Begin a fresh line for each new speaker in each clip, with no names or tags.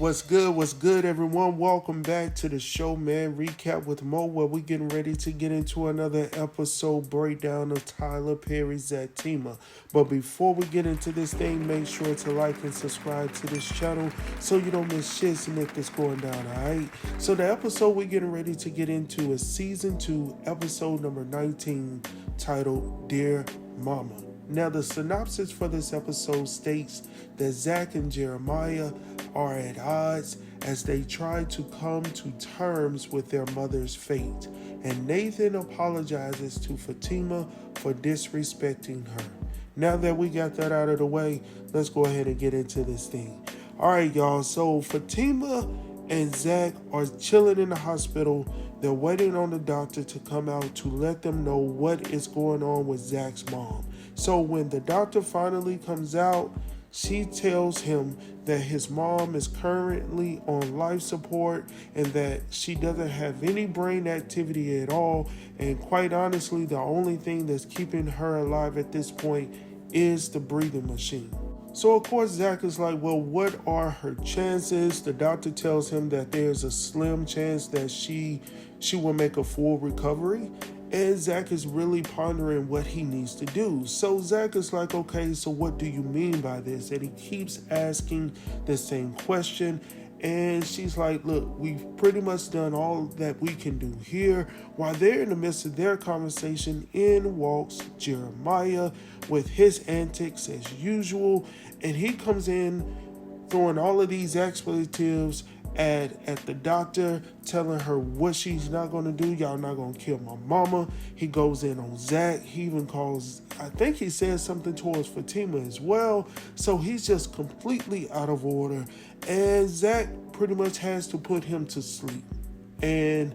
What's good, everyone? Welcome back to the show, man. Recap with Mo, where we getting ready to get into another episode breakdown of Tyler Perry's Zatima. But before we get into this thing, make sure to like and subscribe to this channel so you don't miss shit snick that's going down, alright? So the episode we're getting ready to get into is Season 2, Episode number 19, titled Dear Mama. Now, the synopsis for this episode states that Zac and Jeremiah are at odds as they try to come to terms with their mother's fate, and Nathan apologizes to Fatima for disrespecting her. Now that we got that out of the way, let's go ahead and get into this thing. Alright, y'all, so Fatima and Zac are chilling in the hospital. They're waiting on the doctor to come out to let them know what is going on with Zac's mom. So when the doctor finally comes out, she tells him that his mom is currently on life support and that she doesn't have any brain activity at all. And quite honestly, the only thing that's keeping her alive at this point is the breathing machine. So of course Zac is like, well, what are her chances? The doctor tells him that there's a slim chance that she will make a full recovery. And Zac is really pondering what he needs to do. So Zac is like, okay, so what do you mean by this? And he keeps asking the same question. And she's like, look, we've pretty much done all that we can do here. While they're in the midst of their conversation, in walks Jeremiah with his antics as usual. And he comes in throwing all of these expletives at the doctor, telling her what she's not going to do. Y'all not going to kill my mama. He goes in on Zac. He even calls, I think he says something towards Fatima as well. So he's just completely out of order. And Zac pretty much has to put him to sleep. And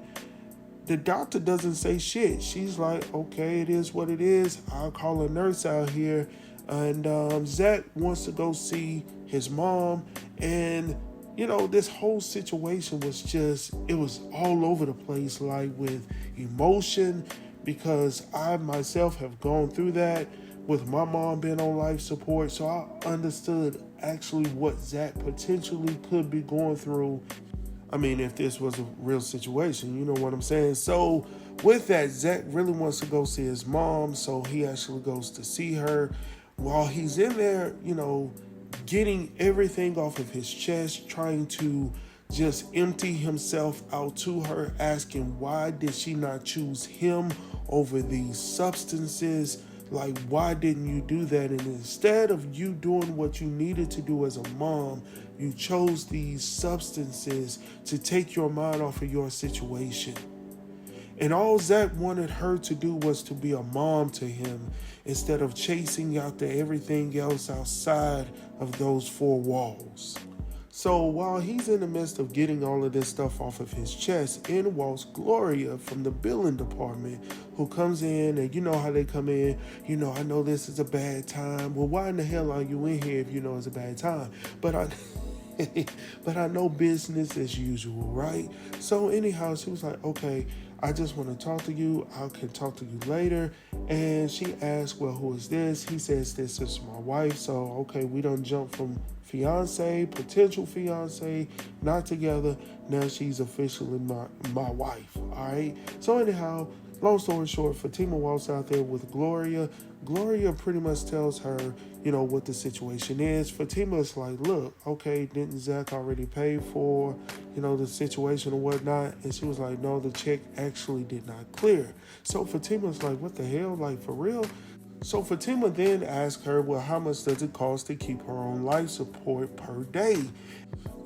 the doctor doesn't say shit. She's like, okay, it is what it is. I'll call a nurse out here. And Zac wants to go see his mom. And you know, this whole situation it was all over the place, like with emotion, because I myself have gone through that with my mom being on life support. So I understood actually what Zac potentially could be going through. I mean, if this was a real situation, you know what I'm saying? So with that, Zac really wants to go see his mom. So he actually goes to see her. While he's in there, you know, getting everything off of his chest, trying to just empty himself out to her, asking why did she not choose him over these substances? Like, why didn't you do that? And instead of you doing what you needed to do as a mom, you chose these substances to take your mind off of your situation. And all Zac wanted her to do was to be a mom to him instead of chasing after everything else outside of those four walls. So while he's in the midst of getting all of this stuff off of his chest, in walks Gloria from the billing department, who comes in, and you know how they come in, you know, I know this is a bad time. Well, why in the hell are you in here if you know it's a bad time? But I know business as usual, right? So anyhow, she was like, okay, I just want to talk to you. I can talk to you later. And she asked, well, who is this? He says, this is my wife. So, okay, we don't jump from fiance, potential fiance, not together. Now she's officially my wife, all right? So anyhow, long story short, Fatima walks out there with Gloria. Gloria pretty much tells her, you know, what the situation is. Fatima's like, look, okay, didn't Zac already pay for, you know, the situation or whatnot? And she was like, no, the check actually did not clear. So Fatima's like, what the hell? Like, for real? So Fatima then asked her, well, how much does it cost to keep her on life support per day?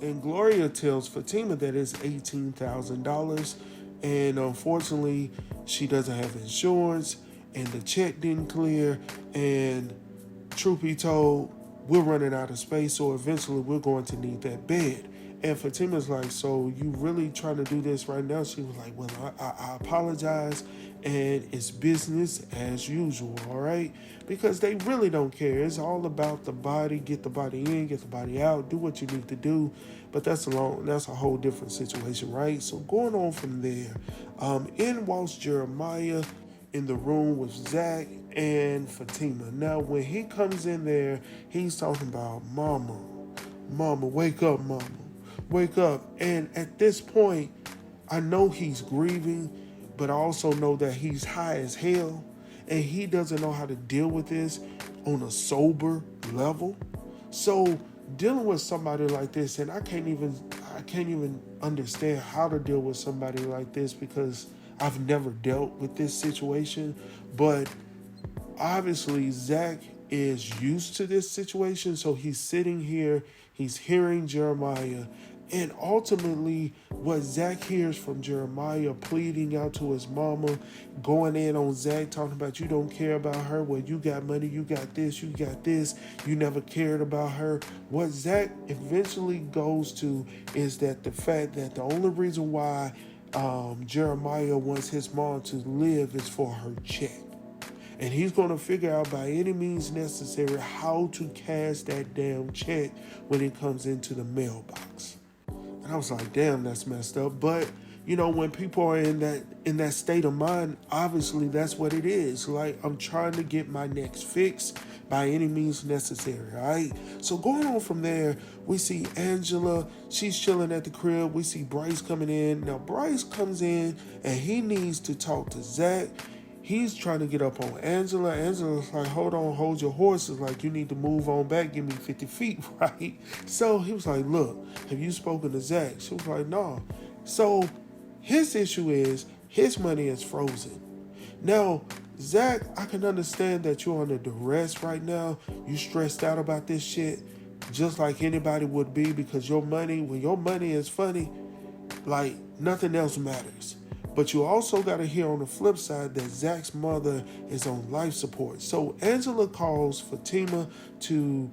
And Gloria tells Fatima that it's $18,000. And unfortunately, she doesn't have insurance, and the check didn't clear. And truth be told, we're running out of space, so eventually we're going to need that bed. And Fatima's like, so you really trying to do this right now? She was like, well, I apologize, and it's business as usual, all right? Because they really don't care. It's all about the body. Get the body in, get the body out, do what you need to do. But that's a whole different situation, right? So going on from there, in walks Jeremiah in the room with Zac and Fatima. Now, when he comes in there, he's talking about, Mama, wake up, Mama. wake up. And at this point, I know he's grieving, but I also know that he's high as hell and he doesn't know how to deal with this on a sober level. So dealing with somebody like this, and I can't even understand how to deal with somebody like this because I've never dealt with this situation. But obviously Zac is used to this situation, so he's sitting here, he's hearing Jeremiah, and ultimately what Zac hears from Jeremiah pleading out to his mama, going in on Zac, talking about you don't care about her, well you got money, you got this, you never cared about her. What Zac eventually goes to is that the fact that the only reason why Jeremiah wants his mom to live is for her check. And he's going to figure out by any means necessary how to cash that damn check when it comes into the mailbox. And I was like, damn, that's messed up. But, when people are in that state of mind, obviously that's what it is. Like, I'm trying to get my next fix by any means necessary, all right? So going on from there, we see Angela. She's chilling at the crib. We see Bryce coming in. Now, Bryce comes in, and he needs to talk to Zac. He's trying to get up on Angela. Angela's like, hold on, hold your horses. Like, you need to move on back, give me 50 feet, right? So he was like, look, have you spoken to Zac? She was like, no. So his issue is his money is frozen. Now, Zac, I can understand that you're under duress right now. You stressed out about this shit just like anybody would be because when your money is funny, like nothing else matters. But you also got to hear on the flip side that Zac's mother is on life support. So Angela calls Fatima to,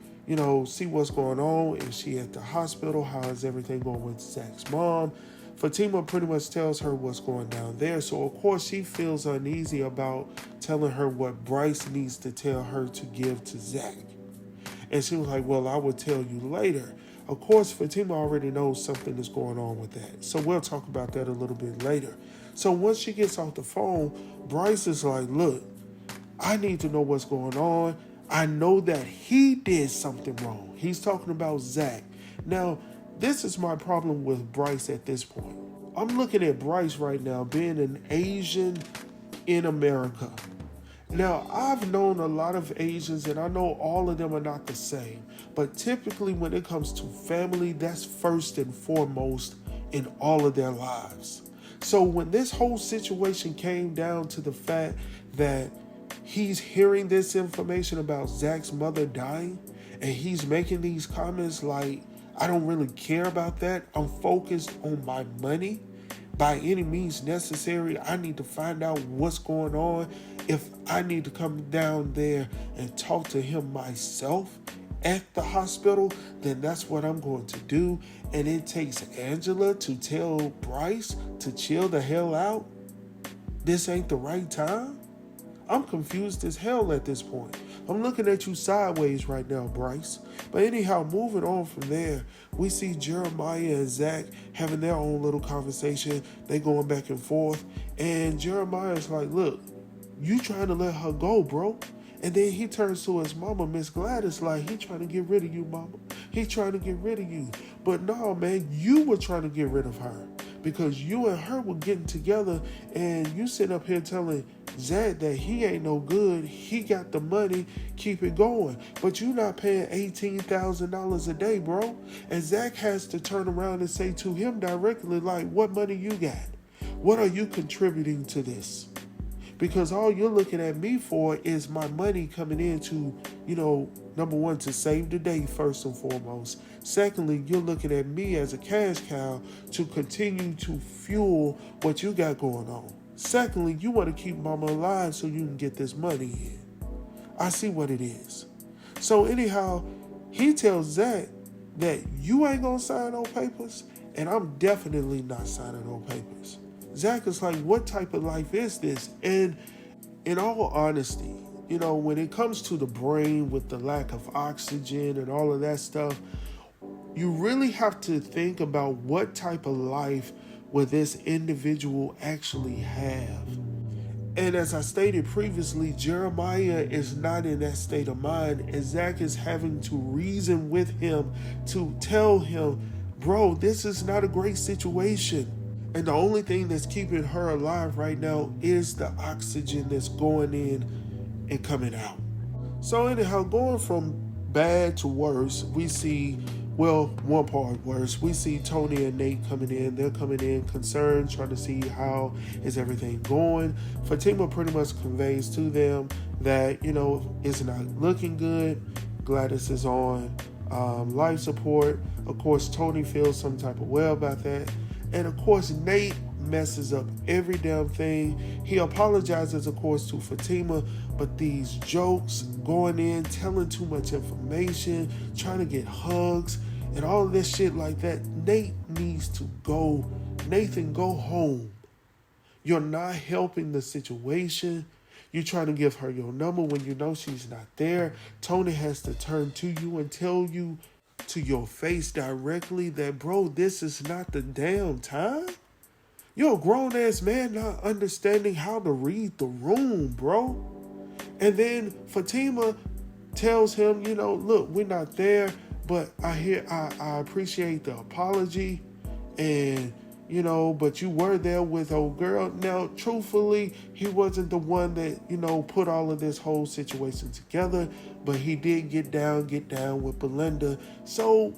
see what's going on. Is she at the hospital? How is everything going with Zac's mom? Fatima pretty much tells her what's going down there. So, of course, she feels uneasy about telling her what Bryce needs to tell her to give to Zac. And she was like, well, I will tell you later. Of course, Fatima already knows something is going on with that. So we'll talk about that a little bit later. So once she gets off the phone, Bryce is like, look, I need to know what's going on. I know that he did something wrong. He's talking about Zac. Now, this is my problem with Bryce at this point. I'm looking at Bryce right now being an Asian in America. Now, I've known a lot of Asians, and I know all of them are not the same. But typically when it comes to family, that's first and foremost in all of their lives. So when this whole situation came down to the fact that he's hearing this information about Zac's mother dying, and he's making these comments like, I don't really care about that. I'm focused on my money. By any means necessary, I need to find out what's going on. If I need to come down there and talk to him myself at the hospital, then that's what I'm going to do. And it takes Angela to tell Bryce to chill the hell out. This ain't the right time. I'm confused as hell at this point. I'm looking at you sideways right now, Bryce. But anyhow, moving on from there, we see Jeremiah and Zac having their own little conversation. They going back and forth. And Jeremiah's like, look, you trying to let her go, bro. And then he turns to his mama, Miss Gladys, like, he trying to get rid of you, mama. He trying to get rid of you. But no, man, you were trying to get rid of her. Because you and her were getting together, and you sitting up here telling Zac that he ain't no good. He got the money, keep it going. But you not paying $18,000 a day, bro. And Zac has to turn around and say to him directly, like, what money you got? What are you contributing to this? Because all you're looking at me for is my money coming in to, number one, to save the day first and foremost. Secondly, you're looking at me as a cash cow to continue to fuel what you got going on. Secondly, you want to keep mama alive so you can get this money in. I see what it is. So anyhow, he tells Zac that you ain't going to sign no papers, and I'm definitely not signing no papers. Zac is like, what type of life is this? And in all honesty, when it comes to the brain with the lack of oxygen and all of that stuff, you really have to think about what type of life will this individual actually have. And as I stated previously, Jeremiah is not in that state of mind, and Zac is having to reason with him to tell him, bro, this is not a great situation. And the only thing that's keeping her alive right now is the oxygen that's going in and coming out. So anyhow, going from bad to worse, we see, well, one part worse. We see Tony and Nate coming in. They're coming in concerned, trying to see how is everything going. Fatima pretty much conveys to them that, it's not looking good. Gladys is on life support. Of course, Tony feels some type of way about that. And of course, Nate messes up every damn thing. He apologizes, of course, to Fatima, but these jokes, going in, telling too much information, trying to get hugs, and all of this shit like that. Nate needs to go. Nathan, go home. You're not helping the situation. You're trying to give her your number when you know she's not there. Tony has to turn to you and tell you to your face directly that, bro, this is not the damn time. You're a grown-ass man not understanding how to read the room, bro. And then Fatima tells him, look, we're not there, but I appreciate the apology. And, but you were there with old girl. Now, truthfully, he wasn't the one that, put all of this whole situation together, but he did get down with Belinda. So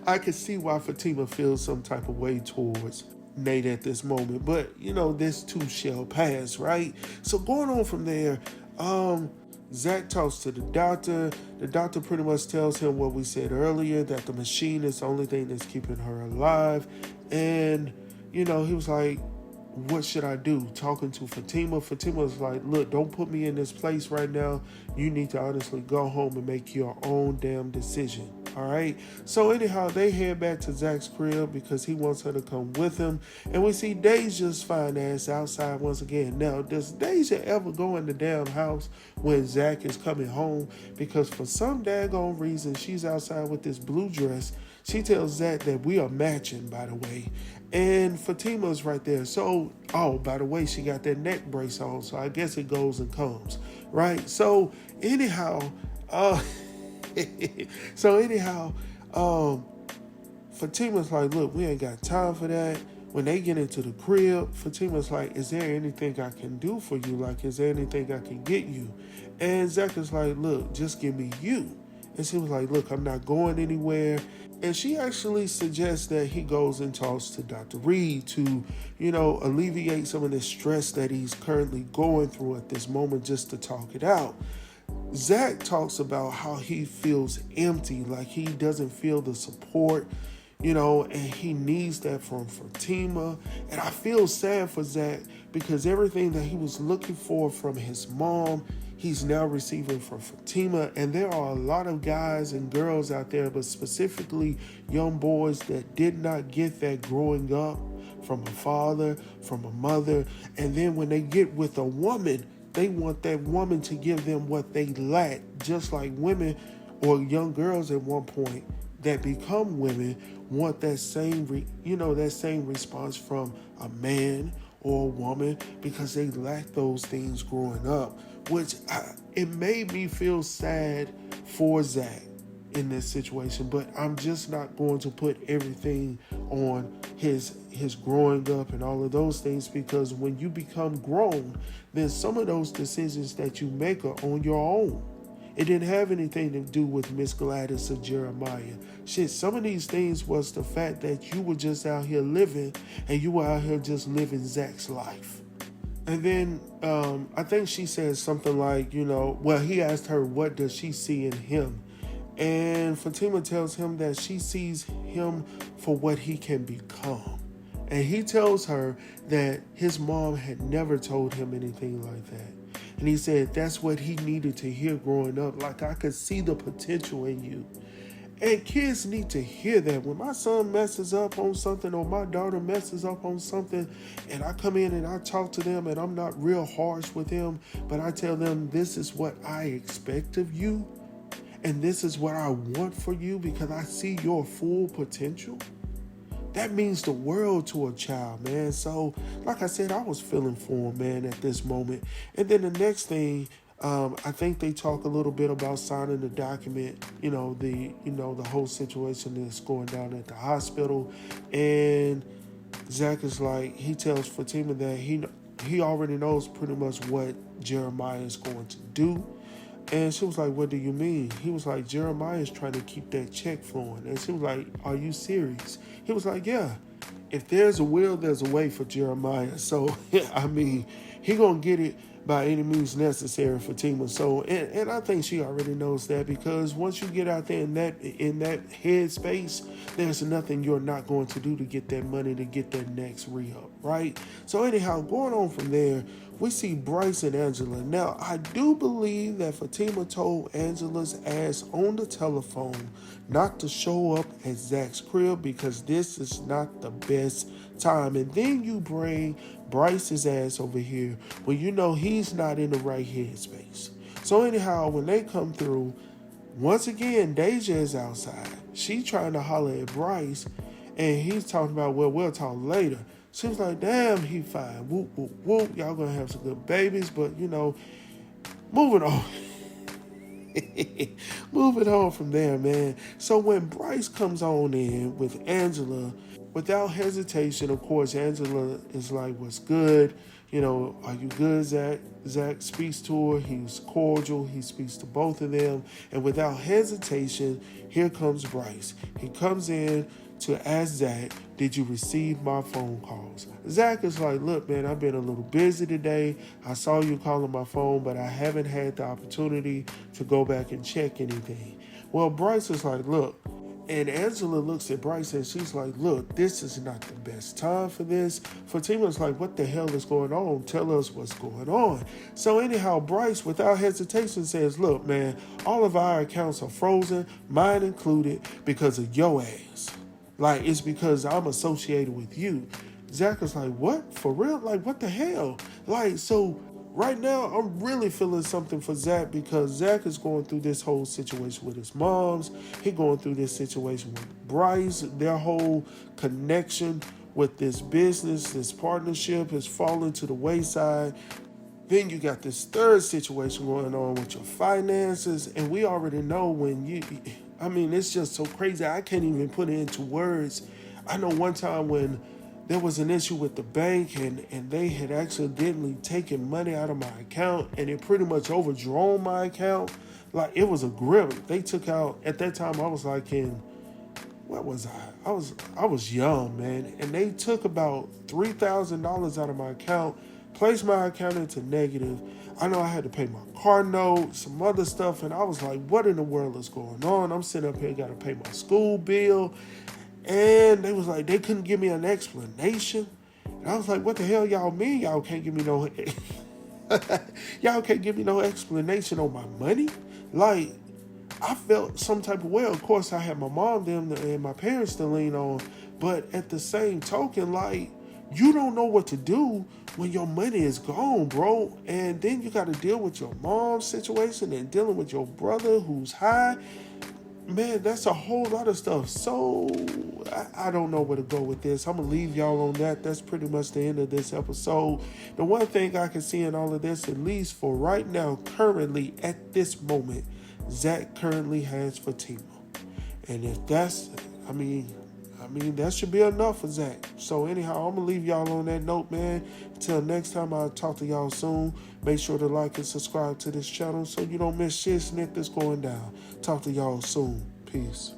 I can see why Fatima feels some type of way towards Nate at this moment. But, this too shall pass, right? So going on from there, Zac talks to the doctor. The doctor pretty much tells him what we said earlier, that the machine is the only thing that's keeping her alive. And, he was like, what should I do? Talking to Fatima. Fatima was like, look, don't put me in this place right now. You need to honestly go home and make your own damn decision. All right. So anyhow, they head back to Zac's crib because he wants her to come with him. And we see Deja's fine ass outside once again. Now, does Deja ever go in the damn house when Zac is coming home? Because for some daggone reason, she's outside with this blue dress. She tells Zac that we are matching, by the way. And Fatima's right there. So, by the way, she got that neck brace on. So I guess it goes and comes, right? So anyhow, Fatima's like, look, we ain't got time for that. When they get into the crib, Fatima's like, is there anything I can do for you? Like, is there anything I can get you? And Zac is like, look, just give me you. And she was like, look, I'm not going anywhere. And she actually suggests that he goes and talks to Dr. Reed to, alleviate some of the stress that he's currently going through at this moment, just to talk it out. Zac talks about how he feels empty, like he doesn't feel the support, and he needs that from Fatima. And I feel sad for Zac because everything that he was looking for from his mom, he's now receiving from Fatima. And there are a lot of guys and girls out there, but specifically young boys, that did not get that growing up from a father, from a mother. And then when they get with a woman, they want that woman to give them what they lack, just like women or young girls at one point that become women want that same, that same response from a man or a woman because they lack those things growing up, which it made me feel sad for Zac in this situation. But I'm just not going to put everything on his growing up and all of those things, because when you become grown, then some of those decisions that you make are on your own. It didn't have anything to do with Miss Gladys or Jeremiah. Shit, some of these things was the fact that you were just out here living, and you were out here just living Zac's life. And then I think she said something like, he asked her, what does she see in him? And Fatima tells him that she sees him for what he can become. And he tells her that his mom had never told him anything like that. And he said that's what he needed to hear growing up. Like, I could see the potential in you. And kids need to hear that. When my son messes up on something or my daughter messes up on something, and I come in and I talk to them and I'm not real harsh with them, but I tell them this is what I expect of you and this is what I want for you because I see your full potential. That means the world to a child, man. So, like I said, I was feeling for him, man, at this moment. And then the next thing, I think they talk a little bit about signing the document, the whole situation that's going down at the hospital. And Zac is like, he tells Fatima that he already knows pretty much what Jeremiah is going to do. And she was like, what do you mean? He was like, Jeremiah is trying to keep that check flowing. And she was like, are you serious? He was like, yeah. If there's a will, there's a way for Jeremiah. So, I mean, he going to get it by any means necessary for Fatima. So, and I think she already knows that, because once you get out there in that headspace, there's nothing you're not going to do to get that money, to get that next re-up, right? So anyhow, going on from there, we see Bryce and Angela. Now, I do believe that Fatima told Angela's ass on the telephone not to show up at Zac's crib because this is not the best time. And then you bring Bryce's ass over here when you know he's not in the right headspace. So anyhow, when they come through, once again, Deja is outside. She trying to holler at Bryce, and he's talking about, well, we'll talk later. She was like, damn, he fine. Whoop, whoop, whoop. Y'all gonna have some good babies, but, moving on. Moving on from there, man. So when Bryce comes on in with Angela, without hesitation, of course, Angela is like, what's good? Are you good, Zac? Zac speaks to her. He's cordial. He speaks to both of them. And without hesitation, here comes Bryce. He comes in to ask Zac, did you receive my phone calls? Zac is like, look, man, I've been a little busy today. I saw you calling my phone, but I haven't had the opportunity to go back and check anything. Well, Bryce is like, look, and Angela looks at Bryce and she's like, look, this is not the best time for this. Fatima's like, what the hell is going on? Tell us what's going on. So anyhow, Bryce, without hesitation, says, look, man, all of our accounts are frozen, mine included, because of your ass. Like, it's because I'm associated with you. Zac is like, what? For real? Like, what the hell? Like, so right now, I'm really feeling something for Zac, because Zac is going through this whole situation with his moms. He going through this situation with Bryce. Their whole connection with this business, this partnership has fallen to the wayside. Then you got this third situation going on with your finances. And we already know it's just so crazy. I can't even put it into words. I know one time when there was an issue with the bank and they had accidentally taken money out of my account, and it pretty much overdrawn my account. Like, it was a grip. They took out, at that time I was like what was I? I was young, man. And they took about $3,000 out of my account, placed my account into negative. I know I had to pay my car note, some other stuff, and I was like, what in the world is going on? I'm sitting up here, got to pay my school bill. And they was like, they couldn't give me an explanation. And I was like, what the hell y'all mean? Y'all can't give me no y'all can't give me no explanation on my money? Like, I felt some type of way. Of course, I had my mom, them, and my parents to lean on. But at the same token, like, you don't know what to do when your money is gone, bro. And then you got to deal with your mom's situation and dealing with your brother who's high. Man, that's a whole lot of stuff. So, I don't know where to go with this. I'm going to leave y'all on that. That's pretty much the end of this episode. The one thing I can see in all of this, at least for right now, currently, at this moment, Zac currently has Fatima. And if that's, that should be enough for Zac. So anyhow, I'm going to leave y'all on that note, man. Until next time, I'll talk to y'all soon. Make sure to like and subscribe to this channel so you don't miss shit snit that's going down. Talk to y'all soon. Peace.